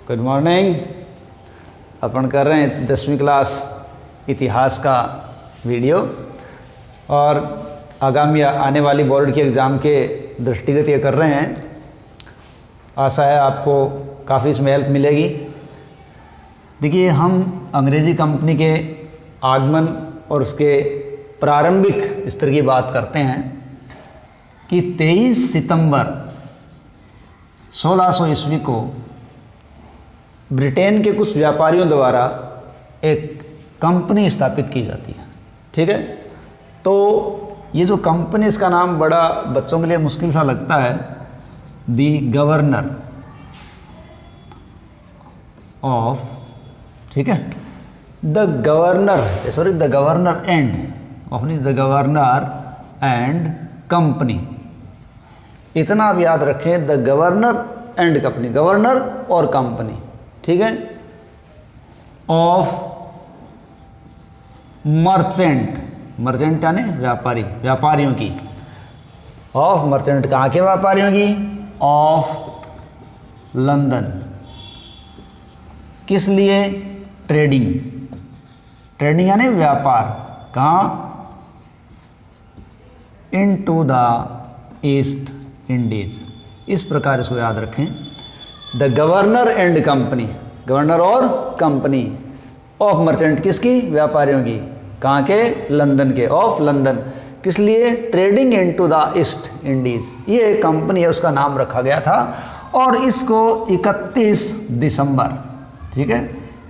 Good morning. अपन कर रहे हैं 10वीं क्लास इतिहास का वीडियो और आगामी आने वाली बोर्ड के एग्ज़ाम के दृष्टिगत ये कर रहे हैं। आशा है आपको काफ़ी इसमें हेल्प मिलेगी। देखिए, हम अंग्रेज़ी कंपनी के आगमन और उसके प्रारंभिक स्तर की बात करते हैं कि 23 सितंबर 1600 ईस्वी को ब्रिटेन के कुछ व्यापारियों द्वारा एक कंपनी स्थापित की जाती है। ठीक है, तो ये जो कंपनी, इसका नाम बड़ा बच्चों के लिए मुश्किल सा लगता है। दी गवर्नर ऑफ, ठीक है, the governor, sorry the governor end of, the governor and company. इतना आप याद रखें, the governor and company, governor और कंपनी, ठीक है, ऑफ मर्चेंट, मर्चेंट यानी व्यापारी, व्यापारियों की, ऑफ मर्चेंट कहाँ के व्यापारियों की, ऑफ लंदन। किस लिए? ट्रेडिंग, ट्रेडिंग यानी व्यापार, कहाँ? Into the east Indies. इस प्रकार इसको याद रखें, the governor and company, governor और कंपनी ऑफ मर्चेंट, किसकी? व्यापारियों की, कहाँ के? लंदन के, ऑफ लंदन। किस लिए? Trading into the east Indies. ये कंपनी है, उसका नाम रखा गया था। और इसको 31 दिसंबर, ठीक है,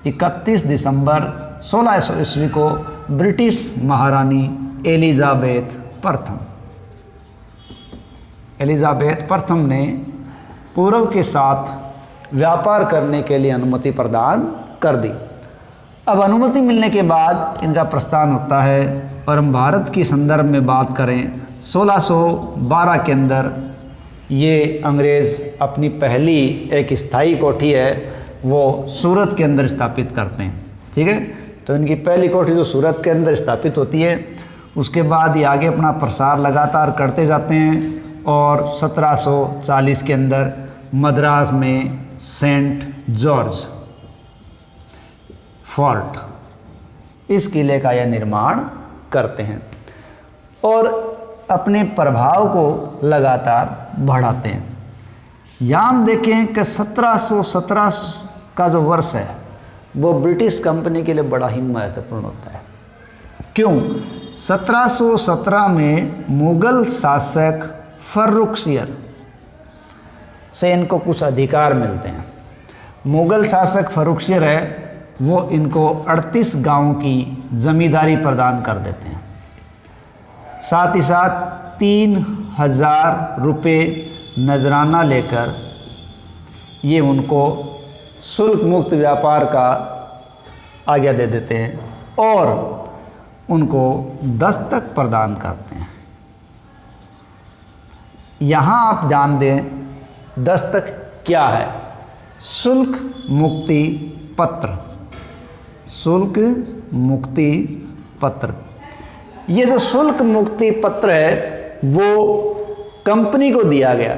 31 दिसंबर 1600 ईस्वी को ब्रिटिश महारानी एलिजाबेथ प्रथम, एलिजाबेथ प्रथम ने पूर्व के साथ व्यापार करने के लिए अनुमति प्रदान कर दी। अब अनुमति मिलने के बाद इनका प्रस्थान होता है। और हम भारत की संदर्भ में बात करें, 1612 के अंदर ये अंग्रेज़ अपनी पहली एक स्थायी कोठी है वो सूरत के अंदर स्थापित करते हैं। ठीक है, तो इनकी पहली कोठी जो सूरत के अंदर स्थापित होती है, उसके बाद ये आगे अपना प्रसार लगातार करते जाते हैं। और 1740 के अंदर मद्रास में सेंट जॉर्ज फोर्ट, इस किले का यह निर्माण करते हैं और अपने प्रभाव को लगातार बढ़ाते हैं। यहाँ हम देखें कि 1717 का जो वर्ष है वो ब्रिटिश कंपनी के लिए बड़ा ही महत्वपूर्ण होता है। क्यों? 1717 में मुगल शासक फर्रुखसियर से इनको कुछ अधिकार मिलते हैं। मुगल शासक फर्रुखसियर है, वो इनको 38 गांवों की जमींदारी प्रदान कर देते हैं। साथ ही साथ 3000 रुपये नजराना लेकर ये उनको शुल्क मुक्त व्यापार का आज्ञा दे देते हैं और उनको दस्तक प्रदान करते हैं। यहाँ आप ध्यान दें, दस्तक क्या है? शुल्क मुक्ति पत्र, शुल्क मुक्ति पत्र। ये जो शुल्क मुक्ति पत्र है वो कंपनी को दिया गया,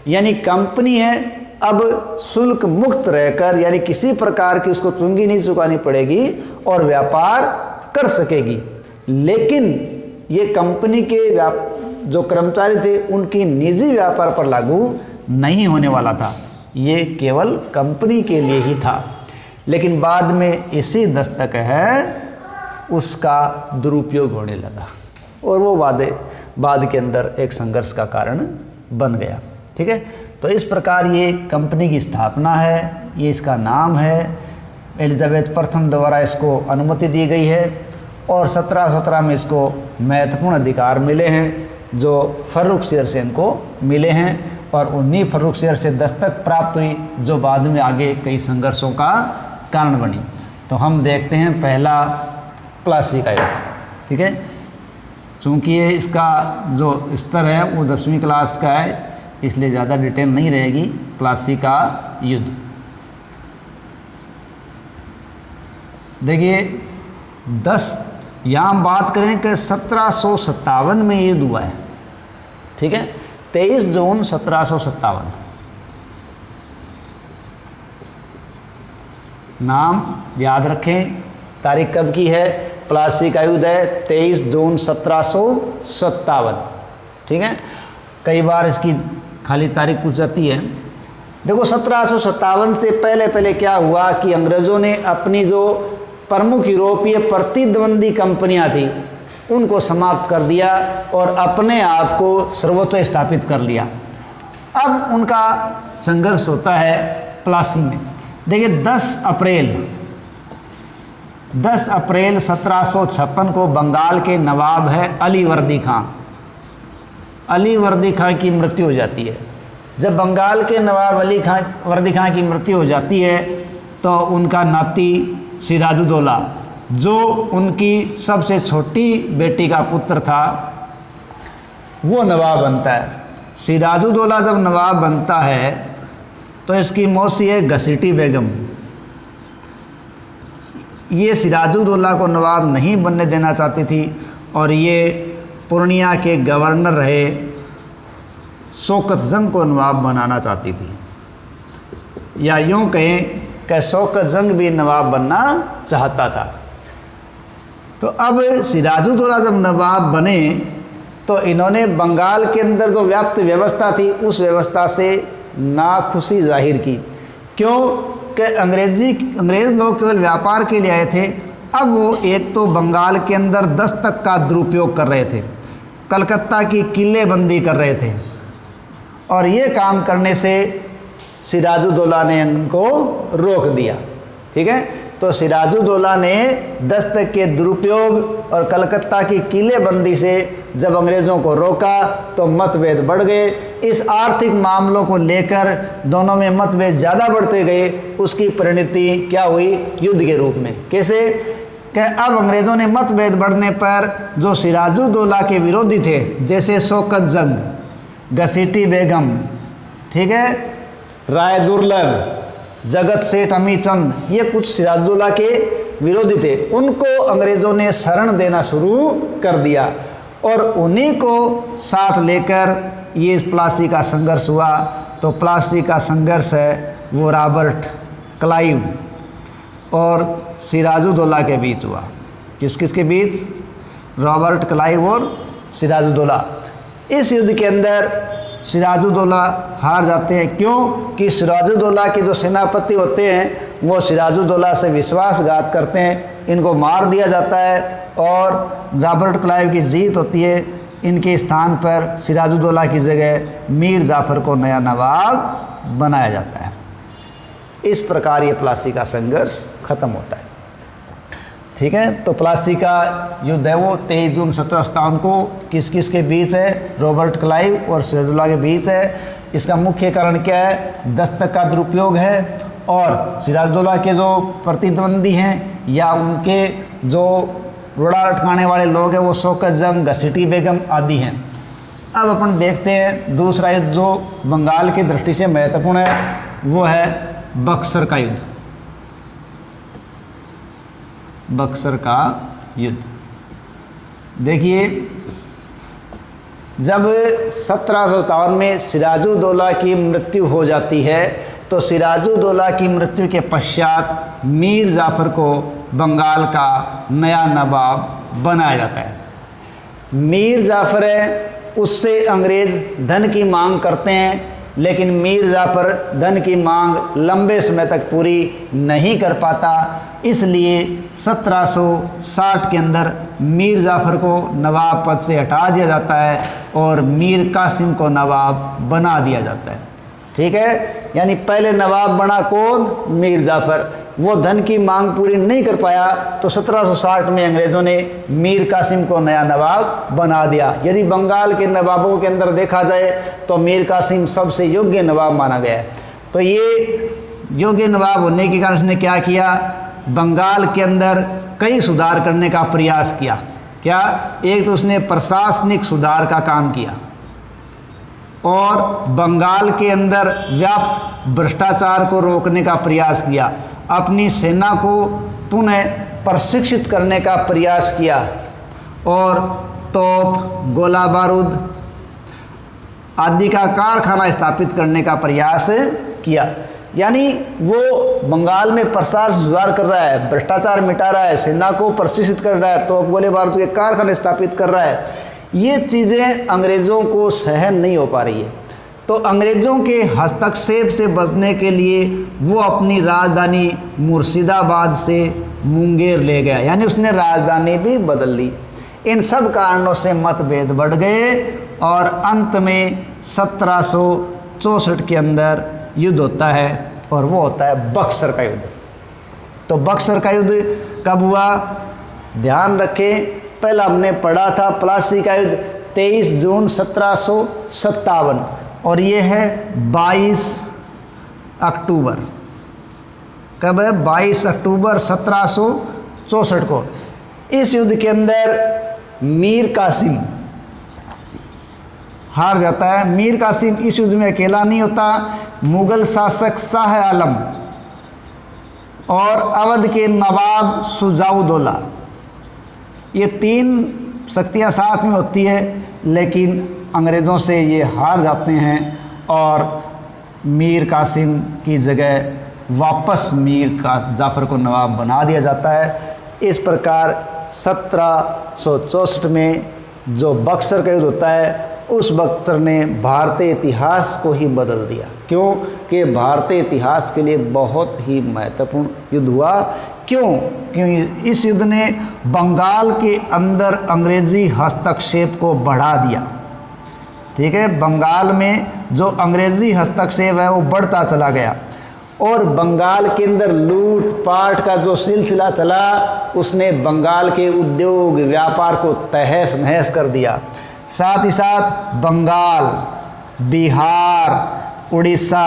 यानी कंपनी है अब शुल्क मुक्त रहकर, यानी किसी प्रकार की उसको चुंगी नहीं चुकानी पड़ेगी और व्यापार कर सकेगी। लेकिन ये कंपनी के जो कर्मचारी थे उनकी निजी व्यापार पर लागू नहीं होने वाला था, ये केवल कंपनी के लिए ही था। लेकिन बाद में इसी दस्तक है उसका दुरुपयोग होने लगा और वो बाद के अंदर एक संघर्ष का कारण बन गया। ठीक है, तो इस प्रकार ये कंपनी की स्थापना है, ये इसका नाम है। एलिजाबेथ प्रथम द्वारा इसको अनुमति दी गई है और 1717 में इसको महत्वपूर्ण अधिकार मिले हैं जो फर्रुखसियर से इनको मिले हैं और उन्हीं फर्रुखसियर से दस्तक प्राप्त हुई जो बाद में आगे कई संघर्षों का कारण बनी। तो हम देखते हैं पहला प्लासी का युद्ध। ठीक है, चूँकि ये इसका जो स्तर है वो 10वीं क्लास का है, इसलिए ज़्यादा डिटेल नहीं रहेगी। प्लासी का युद्ध देखिए, 10 यहाँ हम बात करें कि 1757 में युद्ध हुआ है। ठीक है, 23 जून 1757। नाम याद रखें। तारीख कब की है? प्लासी का युद्ध है 23 जून 1757। ठीक है, कई बार इसकी खाली तारीख पूछ जाती है। देखो 1757 से पहले क्या हुआ कि अंग्रेज़ों ने अपनी जो प्रमुख यूरोपीय प्रतिद्वंदी कंपनियां थी उनको समाप्त कर दिया और अपने आप को सर्वोच्च स्थापित कर लिया। अब उनका संघर्ष होता है प्लासी में। देखिए 10 अप्रैल 1756 को बंगाल के नवाब है अली वर्दी खां की मृत्यु हो जाती है। जब बंगाल के नवाब वर्दी खां की मृत्यु हो जाती है तो उनका नाती सिराजुद्दौला, जो उनकी सबसे छोटी बेटी का पुत्र था, वो नवाब बनता है। सिराजुद्दौला जब नवाब बनता है तो इसकी मौसी है घसीटी बेगम। ये सिराजुद्दौला को नवाब नहीं बनने देना चाहती थी और ये पूर्णिया के गवर्नर रहे शौकत जंग को नवाब बनाना चाहती थी, या यूँ कहें कि शौकत जंग भी नवाब बनना चाहता था। तो अब सिराजुद्दौला जब नवाब बने तो इन्होंने बंगाल के अंदर जो व्याप्त व्यवस्था थी उस व्यवस्था से नाखुशी जाहिर की। क्यों कि अंग्रेज़ लोग केवल व्यापार के लिए आए थे। अब वो एक तो बंगाल के अंदर दस्तक का दुरुपयोग कर रहे थे, कलकत्ता की किलेबंदी कर रहे थे, और ये काम करने से सिराजुद्दौला ने इनको रोक दिया। ठीक है, तो सिराजुद्दौला ने दस्तक के दुरुपयोग और कलकत्ता की किलेबंदी से जब अंग्रेज़ों को रोका तो मतभेद बढ़ गए। इस आर्थिक मामलों को लेकर दोनों में मतभेद ज़्यादा बढ़ते गए। उसकी परिणति क्या हुई? युद्ध के रूप में। कैसे कि अब अंग्रेज़ों ने मतभेद बढ़ने पर जो सिराजुद्दौला के विरोधी थे, जैसे शौकत जंग, घसीटी बेगम, ठीक है, राय दुर्लभ, जगत सेठ अमीचंद, ये कुछ सिराजुद्दौला के विरोधी थे। उनको अंग्रेज़ों ने शरण देना शुरू कर दिया और उन्हीं को साथ लेकर ये प्लासी का संघर्ष हुआ। तो प्लासी का संघर्ष है वो रॉबर्ट क्लाइव और सिराजुद्दौला के बीच हुआ। किस के बीच? रॉबर्ट क्लाइव और सिराजुद्दौला। इस युद्ध के अंदर सिराजुद्दौला हार जाते हैं। क्यों कि सिराजुद्दौला के जो सेनापति होते हैं वो सिराजुद्दौला से विश्वासघात करते हैं, इनको मार दिया जाता है और रॉबर्ट क्लाइव की जीत होती है। इनके स्थान पर सिराजुद्दौला की जगह मीर जाफ़र को नया नवाब बनाया जाता है। इस प्रकार ये प्लासी का संघर्ष खत्म होता है। ठीक है, तो प्लासी का युद्ध है वो 23 जून 1757 को किस के बीच है? रॉबर्ट क्लाइव और सिराजुद्दौला के बीच है। इसका मुख्य कारण क्या है? दस्तक का दुरुपयोग है और सिराजुद्दौला के जो प्रतिद्वंदी हैं या उनके जो रोड़ा लटकाने वाले लोग हैं वो शौकत जंग, घसीटी बेगम आदि हैं। अब अपन देखते हैं दूसरा युद्ध जो बंगाल की दृष्टि से महत्वपूर्ण है, वो है बक्सर का युद्ध। बक्सर का युद्ध देखिए, जब 1757 में सिराजुद्दौला की मृत्यु हो जाती है तो सिराजुद्दौला की मृत्यु के पश्चात मीर जाफ़र को बंगाल का नया नवाब बनाया जाता है। मीर जाफ़र है, उससे अंग्रेज़ धन की मांग करते हैं, लेकिन मीर जाफ़र धन की मांग लंबे समय तक पूरी नहीं कर पाता। इसलिए 1760 के अंदर मीर जाफ़र को नवाब पद से हटा दिया जाता है और मीर कासिम को नवाब बना दिया जाता है। ठीक है, यानी पहले नवाब बना कौन? मीर जाफ़र। वो धन की मांग पूरी नहीं कर पाया तो 1760 में अंग्रेज़ों ने मीर कासिम को नया नवाब बना दिया। यदि बंगाल के नवाबों के अंदर देखा जाए तो मीर कासिम सबसे योग्य नवाब माना गया है। तो ये योग्य नवाब होने के कारण उसने क्या किया? बंगाल के अंदर कई सुधार करने का प्रयास किया। क्या? एक तो उसने प्रशासनिक सुधार का काम किया और बंगाल के अंदर व्याप्त भ्रष्टाचार को रोकने का प्रयास किया। अपनी सेना को पुनः प्रशिक्षित करने का प्रयास किया और तोप, गोला बारूद आदि का कारखाना स्थापित करने का प्रयास किया। यानी वो बंगाल में प्रसार सुधार कर रहा है, भ्रष्टाचार मिटा रहा है, सेना को प्रशिक्षित कर रहा है, तोप गोले बारूद के कारखाने स्थापित कर रहा है। ये चीज़ें अंग्रेज़ों को सहन नहीं हो पा रही है। तो अंग्रेज़ों के हस्तक्षेप से बचने के लिए वो अपनी राजधानी मुर्शिदाबाद से मुंगेर ले गया, यानी उसने राजधानी भी बदल ली। इन सब कारणों से मतभेद बढ़ गए और अंत में 1764 के अंदर युद्ध होता है और वो होता है बक्सर का युद्ध। तो बक्सर का युद्ध कब हुआ, ध्यान रखें, पहला हमने पढ़ा था प्लासी का युद्ध 23 जून 1757 और ये है 22 अक्टूबर। कब है, 22 अक्टूबर 1764 को। इस युद्ध के अंदर मीर कासिम हार जाता है। मीर कासिम इस युद्ध में अकेला नहीं होता, मुगल शासक शाह आलम और अवध के नवाब सुजाउद्दौला, ये 3 शक्तियाँ साथ में होती है, लेकिन अंग्रेज़ों से ये हार जाते हैं और मीर कासिम की जगह वापस जाफ़र को नवाब बना दिया जाता है। इस प्रकार 1764 में जो बक्सर का युद्ध होता है, उस बक्सर ने भारतीय इतिहास को ही बदल दिया। क्यों कि भारतीय इतिहास के लिए बहुत ही महत्वपूर्ण युद्ध हुआ। क्यों इस युद्ध ने बंगाल के अंदर अंग्रेज़ी हस्तक्षेप को बढ़ा दिया। ठीक है, बंगाल में जो अंग्रेज़ी हस्तक्षेप है वो बढ़ता चला गया और बंगाल के अंदर लूटपाट का जो सिलसिला चला, उसने बंगाल के उद्योग व्यापार को तहस नहस कर दिया। साथ ही साथ बंगाल, बिहार, उड़ीसा,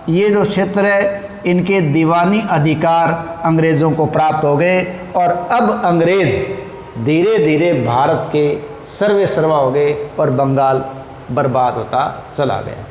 ये जो क्षेत्र है, इनके दीवानी अधिकार अंग्रेज़ों को प्राप्त हो गए और अब अंग्रेज़ धीरे धीरे भारत के सर्वे सर्वा हो गए और बंगाल बर्बाद होता चला गया।